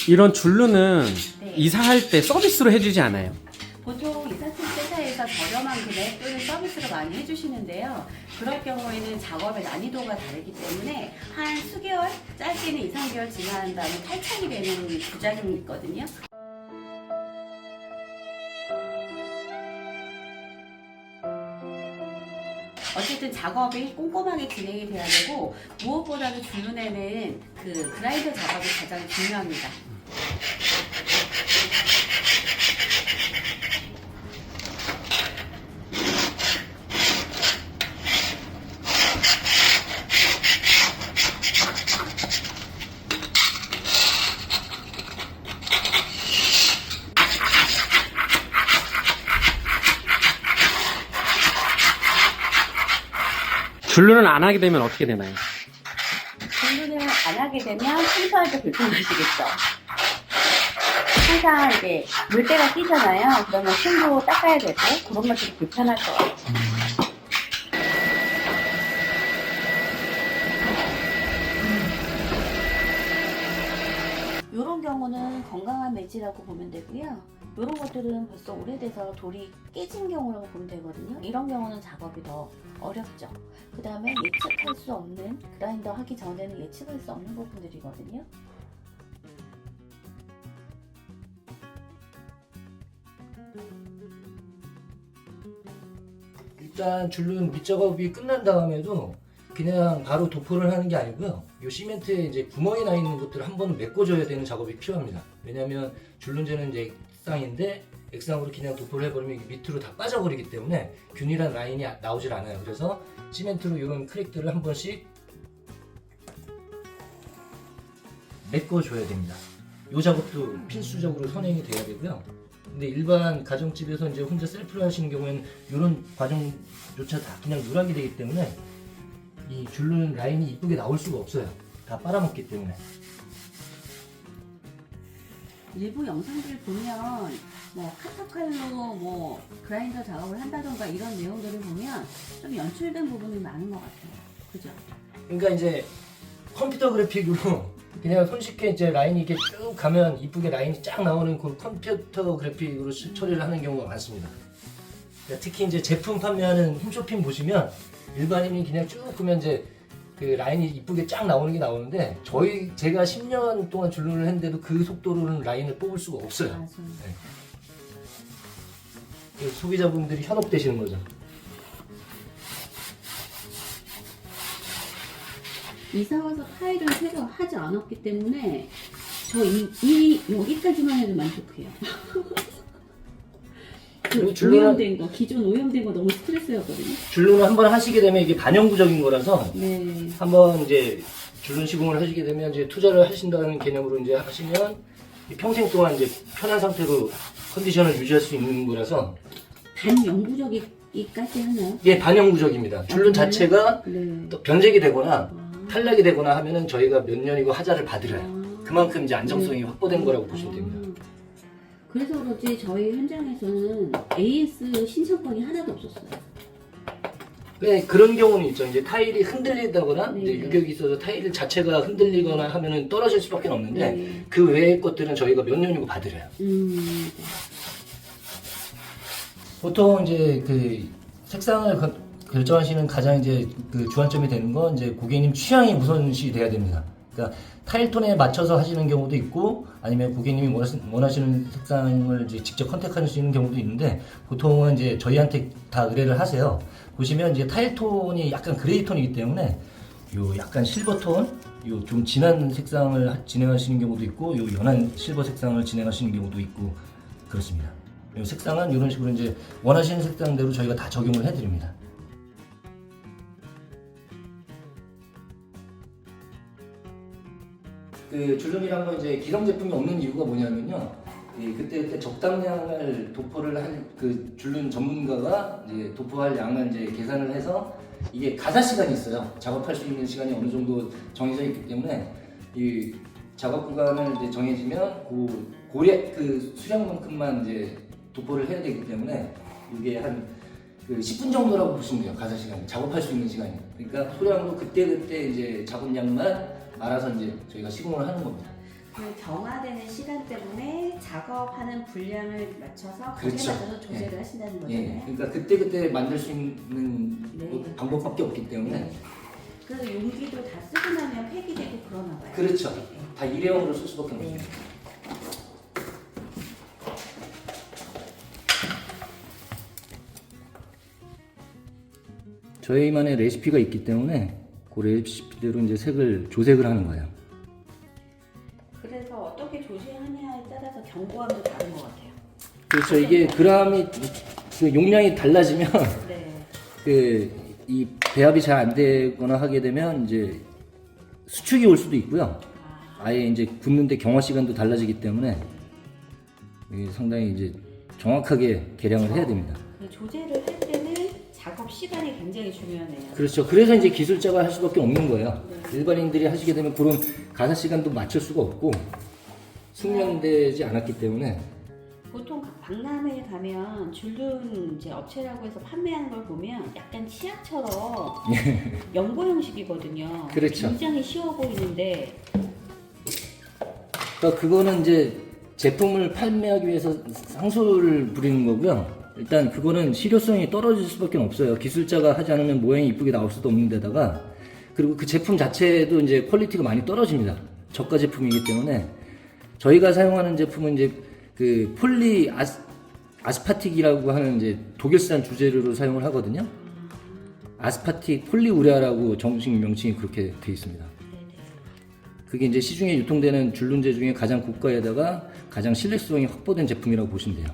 이런 줄루는 네. 이사할 때 서비스로 해주지 않아요? 보통 이사팀 회사에서 저렴한 금액 또는 서비스로 많이 해주시는데요. 그럴 경우에는 작업의 난이도가 다르기 때문에 한 수개월, 짧게는 2, 3개월 지난 다음에 탈착이 되는 부작용이 있거든요. 어쨌든 작업이 꼼꼼하게 진행이 돼야 되고 무엇보다도 줄눈에는 그 그라인더 작업이 가장 중요합니다. 줄루는 안 하게 되면 어떻게 되나요? 줄눈을 안 하게 되면 청소할 때 불편하시겠죠. 항상 이제 물때가 끼잖아요. 그러면 손도 닦아야 되고 그런 것들이 불편할 것 같아요. 이런 경우는 건강한 매지라고 보면 되고요. 이런 것들은 벌써 오래돼서 돌이 깨진 경우라고 보면 되거든요. 이런 경우는 작업이 더 어렵죠. 그 다음에 예측할 수 없는, 그라인더 하기 전에는 예측할 수 없는 부분들이거든요. 일단 줄눈 밑작업이 끝난 다음에도 그냥 바로 도포를 하는 게 아니고요. 이 시멘트에 이제 구멍이 나 있는 것들을 한 번은 메꿔줘야 되는 작업이 필요합니다. 왜냐하면 줄눈재는 이제 X상인데 X상으로 그냥 도포를 해버리면 이게 밑으로 다 빠져버리기 때문에 균일한 라인이 나오질 않아요. 그래서 시멘트로 이런 크랙들을 한 번씩 메꿔줘야 됩니다. 이 작업도 필수적으로 선행이 돼야 되고요. 근데 일반 가정집에서 이제 혼자 셀프로 하시는 경우에는 이런 과정조차 다 그냥 누락이 되기 때문에 이 줄눈 라인이 이쁘게 나올 수가 없어요. 다 빨아먹기 때문에. 일부 영상들 보면 뭐 카타칼로 뭐 그라인더 작업을 한다던가 이런 내용들을 보면 좀 연출된 부분이 많은 것 같아요. 그죠? 그러니까 이제 컴퓨터 그래픽으로 그냥 손쉽게 이제 라인이 이렇게 쭉 가면 이쁘게 라인이 쫙 나오는 그 컴퓨터 그래픽으로 처리를 하는 경우가 많습니다. 그러니까 특히 이제 제품 판매하는 홈쇼핑 보시면 일반인이 그냥 쭉 보면 이제 그 라인이 이쁘게 쫙 나오는 게 나오는데 제가 10년 동안 줄눈을 했는데도 그 속도로는 라인을 뽑을 수가 없어요. 맞아요. 네. 그래서 소비자분들이 현혹되시는 거죠. 이사 와서 타일을 새로 하지 않았기 때문에 저 여기까지만 해도 만족해요. 그 오염된 거, 기존 오염된 거 너무 스트레스였거든요. 줄눈을 한번 하시게 되면 이게 반영구적인 거라서 네. 한번 이제 줄눈 시공을 하시게 되면 이제 투자를 하신다는 개념으로 이제 하시면 평생 동안 이제 편한 상태로 컨디션을 유지할 수 있는 거라서 반영구적이까지 하나요? 예, 반영구적입니다. 줄눈 자체가 네. 또 변색이 되거나 아. 탈락이 되거나 하면은 저희가 몇 년이고 하자를 받으려요. 아. 그만큼 이제 안정성이 네. 확보된 거라고 보시면 됩니다. 그래서 그렇지 저희 현장에서는 AS 신청권이 하나도 없었어요. 네, 그런 경우는 있죠. 이제 타일이 흔들리다거나 네. 이제 유격이 있어서 타일 자체가 흔들리거나 하면은 떨어질 수밖에 없는데 네. 그 외의 것들은 저희가 몇 년이고 받으려요. 보통 이제 그 색상을 결정하시는 가장 이제 그 주안점이 되는 건 이제 고객님 취향이 우선시 돼야 됩니다. 그러니까 타일톤에 맞춰서 하시는 경우도 있고 아니면 고객님이 원하시는 색상을 이제 직접 컨택하시는 경우도 있는데 보통은 이제 저희한테 다 의뢰를 하세요. 보시면 이제 타일톤이 약간 그레이 톤이기 때문에 요 약간 실버톤, 요 좀 진한 색상을 진행하시는 경우도 있고 요 연한 실버 색상을 진행하시는 경우도 있고 그렇습니다. 요 색상은 이런 식으로 이제 원하시는 색상대로 저희가 다 적용을 해드립니다. 그 줄눈이란 건 이제 기성 제품이 없는 이유가 뭐냐면요. 그때 적당량을 도포를 할 그 줄눈 전문가가 이제 도포할 양을 이제 계산을 해서 이게 가사 시간이 있어요. 작업할 수 있는 시간이 어느 정도 정해져 있기 때문에 이 작업 구간을 이제 정해지면 고래 그 수량만큼만 이제 도포를 해야 되기 때문에 이게 한 그 10분 정도라고 보시면 돼요. 가사 시간이 작업할 수 있는 시간이. 그러니까 소량으로 그때 이제 작업량만 알아서 이제 저희가 시공을 하는 겁니다. 그 정화되는 시간 때문에 작업하는 분량을 맞춰서 거기에 그렇죠. 맞춰서 조제를 예. 하신다는 예, 거잖아요. 그러니까 그때 만들 수 있는 네. 방법밖에 없기 때문에 네. 그래서 용기도 다 쓰고 나면 폐기되고 그러나 봐요. 그렇죠. 네. 다 일회용으로 쓸 수밖에 네. 없어요. 저희만의 레시피가 있기 때문에 그 레시피대로 이제 색을 조색을 하는 거예요. 그래서 어떻게 조제하냐에 따라서 경고함도 다른 것 같아요. 그렇죠. 이게 그람이 그 용량이 달라지면 네. 그 이 배합이 잘 안 되거나 하게 되면 이제 수축이 올 수도 있고요. 아예 이제 굽는데 경화 시간도 달라지기 때문에 이게 상당히 이제 정확하게 계량을 해야 됩니다. 그 조제를 할 때는 작업 시간이 굉장히 중요하네요. 그렇죠. 그래서 이제 기술자가 할 수밖에 없는 거예요. 네. 일반인들이 하시게 되면 그런 가사 시간도 맞출 수가 없고 숙련되지 않았기 때문에 보통 박람회에 가면 줄눈 이제 업체라고 해서 판매하는 걸 보면 약간 치약처럼 연고 형식이거든요. 그렇죠. 굉장히 쉬워 보이는데 그러니까 그거는 이제 제품을 판매하기 위해서 상소를 부리는 거고요. 일단 그거는 실효성이 떨어질 수밖에 없어요. 기술자가 하지 않으면 모양이 이쁘게 나올 수도 없는 데다가 그리고 그 제품 자체도 이제 퀄리티가 많이 떨어집니다. 저가 제품이기 때문에 저희가 사용하는 제품은 이제 그 폴리 아스파틱이라고 하는 이제 독일산 주재료로 사용을 하거든요. 아스파틱 폴리우레아라고 정식 명칭이 그렇게 돼 있습니다. 그게 이제 시중에 유통되는 줄눈제 중에 가장 고가에다가 가장 신뢰성이 확보된 제품이라고 보시면 돼요.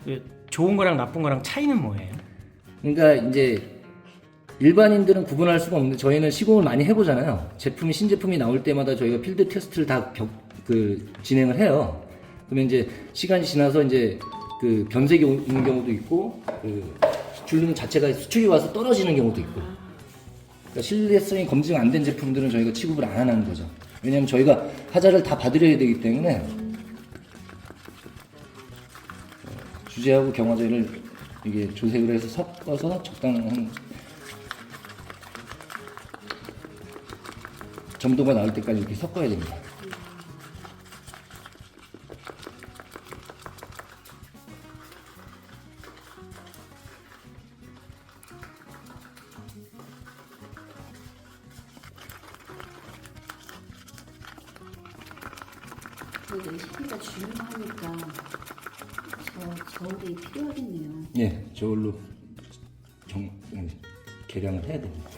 그 좋은 거랑 나쁜 거랑 차이는 뭐예요? 그러니까 이제 일반인들은 구분할 수가 없는데 저희는 시공을 많이 해보잖아요. 제품이 신제품이 나올 때마다 저희가 필드 테스트를 다 진행을 해요. 그러면 이제 시간이 지나서 이제 그 변색이 오는 경우도 있고 그 줄눈 자체가 수축이 와서 떨어지는 경우도 있고. 그러니까 신뢰성이 검증 안 된 제품들은 저희가 취급을 안 하는 거죠. 왜냐하면 저희가 하자를 다 받으려야 되기 때문에 주제하고 경화제를 이게 조색을 해서 섞어서 적당한 점도가 나올 때까지 이렇게 섞어야 됩니다. 그 레시피가 중요하니까 저울이 필요하겠네요. 예, 저걸로 계량을 해야 됩니다.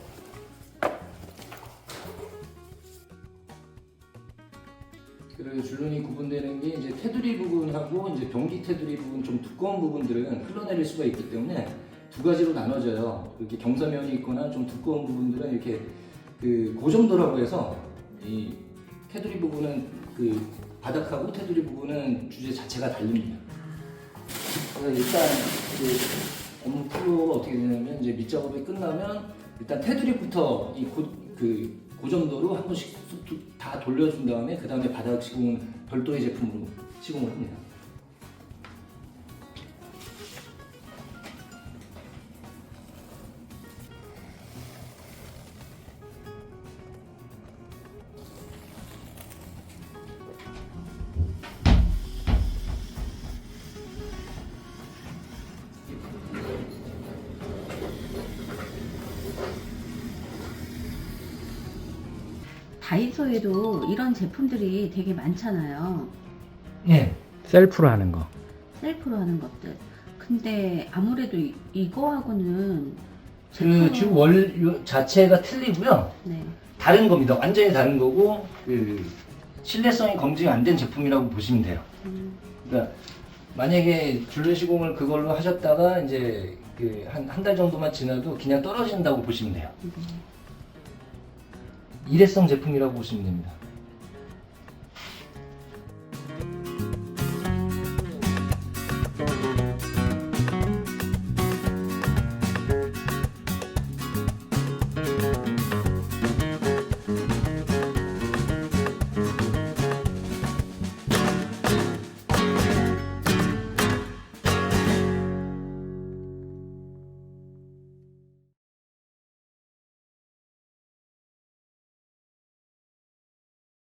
그리고 줄눈이 구분되는 게 이제 테두리 부분하고 이제 병기 테두리 부분 좀 두꺼운 부분들은 흘러내릴 수가 있기 때문에 두 가지로 나눠져요. 이렇게 경사면이 있거나 좀 두꺼운 부분들은 이렇게 그 고정도라고 해서 이 테두리 부분은 그 바닥하고 테두리 부분은 주제 자체가 다릅니다. 그래서 일단 이제 업무 플로우가 어떻게 되냐면 이제 밑작업이 끝나면 일단 테두리부터 이 고정도로 한 번씩 다 돌려준 다음에 그 다음에 바닥 시공은 별도의 제품으로 시공을 합니다. 다이소에도 이런 제품들이 되게 많잖아요. 예. 셀프로 하는 거. 셀프로 하는 것들. 근데 아무래도 이거하고는 그 지금 원료 자체가 틀리고요. 네. 다른 겁니다. 완전히 다른 거고 그 신뢰성이 검증 안 된 제품이라고 보시면 돼요. 그러니까 만약에 줄눈 시공을 그걸로 하셨다가 이제 그 한 달 정도만 지나도 그냥 떨어진다고 보시면 돼요. 일회성 제품이라고 보시면 됩니다.